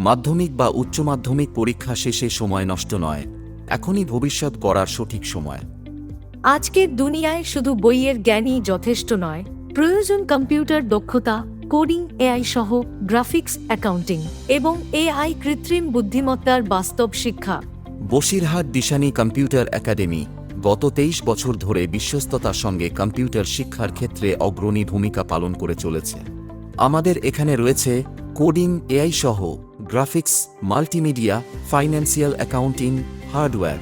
মাধ্যমিক বা উচ্চ মাধ্যমিক পরীক্ষা শেষে সময় নষ্ট নয়, এখনই ভবিষ্যৎ গড়ার সঠিক সময়। আজকের দুনিয়ায় শুধু বইয়ের জ্ঞানই যথেষ্ট নয়, প্রয়োজন কম্পিউটার দক্ষতা, কোডিং, এআই সহ গ্রাফিক্স, অ্যাকাউন্টিং এবং এআই কৃত্রিম বুদ্ধিমত্তার বাস্তব শিক্ষা। বসিরহাট দিশানি কম্পিউটার একাডেমি গত 23 বছর ধরে বিশ্বস্ততার সঙ্গে কম্পিউটার শিক্ষার ক্ষেত্রে অগ্রণী ভূমিকা পালন করে চলেছে। আমাদের এখানে রয়েছে কোডিং, এআই সহ graphics, multimedia, financial accounting, hardware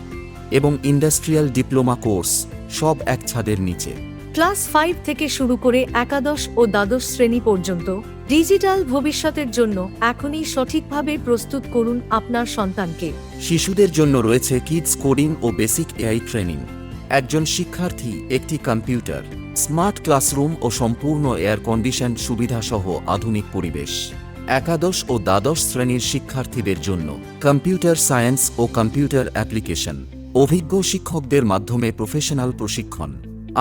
এবং ইন্ডাস্ট্রিয়াল ডিপ্লোমা কোর্স, সব এক ছাদের নিচে। ক্লাস 5 থেকে শুরু করে একাদশ ও দ্বাদশ শ্রেণী পর্যন্ত ডিজিটাল ভবিষ্যতের জন্য এখনই সঠিকভাবে প্রস্তুত করুন আপনার সন্তানকে। শিশুদের জন্য রয়েছে কিডস কোডিং ও বেসিক এআই ট্রেনিং। একজন শিক্ষার্থী, একটি কম্পিউটার, স্মার্ট ক্লাসরুম ও সম্পূর্ণ এয়ার কন্ডিশন সুবিধাসহ আধুনিক পরিবেশ। একাদশ ও দ্বাদশ শ্রেণীর শিক্ষার্থীদের জন্য কম্পিউটার সায়েন্স ও কম্পিউটার অ্যাপ্লিকেশন, অভিজ্ঞ শিক্ষকদের মাধ্যমে প্রফেশনাল প্রশিক্ষণ।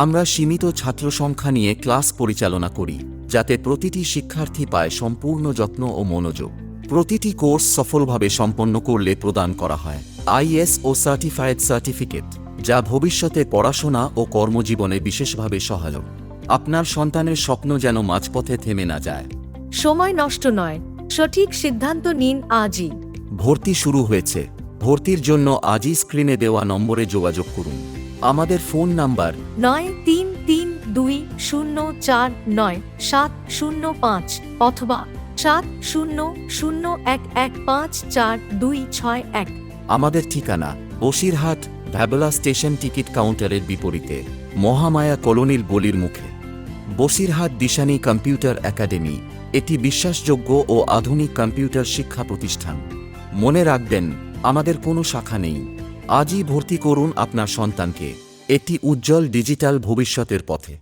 আমরা সীমিত ছাত্র সংখ্যা নিয়ে ক্লাস পরিচালনা করি, যাতে প্রতিটি শিক্ষার্থী পায় সম্পূর্ণ যত্ন ও মনোযোগ। প্রতিটি কোর্স সফলভাবে সম্পন্ন করলে প্রদান করা হয় আইএসও সার্টিফাইড সার্টিফিকেট, যা ভবিষ্যতে পড়াশোনা ও কর্মজীবনে বিশেষভাবে সহায়ক। আপনার সন্তানের স্বপ্ন যেন মাঝপথে থেমে না যায়। সময় নষ্ট নয়, সঠিক সিদ্ধান্ত নিন আজই। ভর্তি শুরু হয়েছে। ভর্তির জন্য আজই স্ক্রিনে দেওয়া নম্বরে যোগাযোগ করুন। আমাদের ফোন নাম্বার 9332049705 অথবা 7001154261। আমাদের ঠিকানা বসিরহাট ভ্যাবলা স্টেশন, টিকিট কাউন্টারের বিপরীতে, মহামায়া কলোনির গলির মুখে। বসিরহাট দিশানি কম্পিউটার একাডেমি এটি বিশ্বাসযোগ্য ও আধুনিক কম্পিউটার শিক্ষা প্রতিষ্ঠান। মনে রাখবেন, আমাদের কোনো শাখা নেই। আজই ভর্তি করুন আপনার সন্তানকে একটি উজ্জ্বল ডিজিটাল ভবিষ্যতের পথে।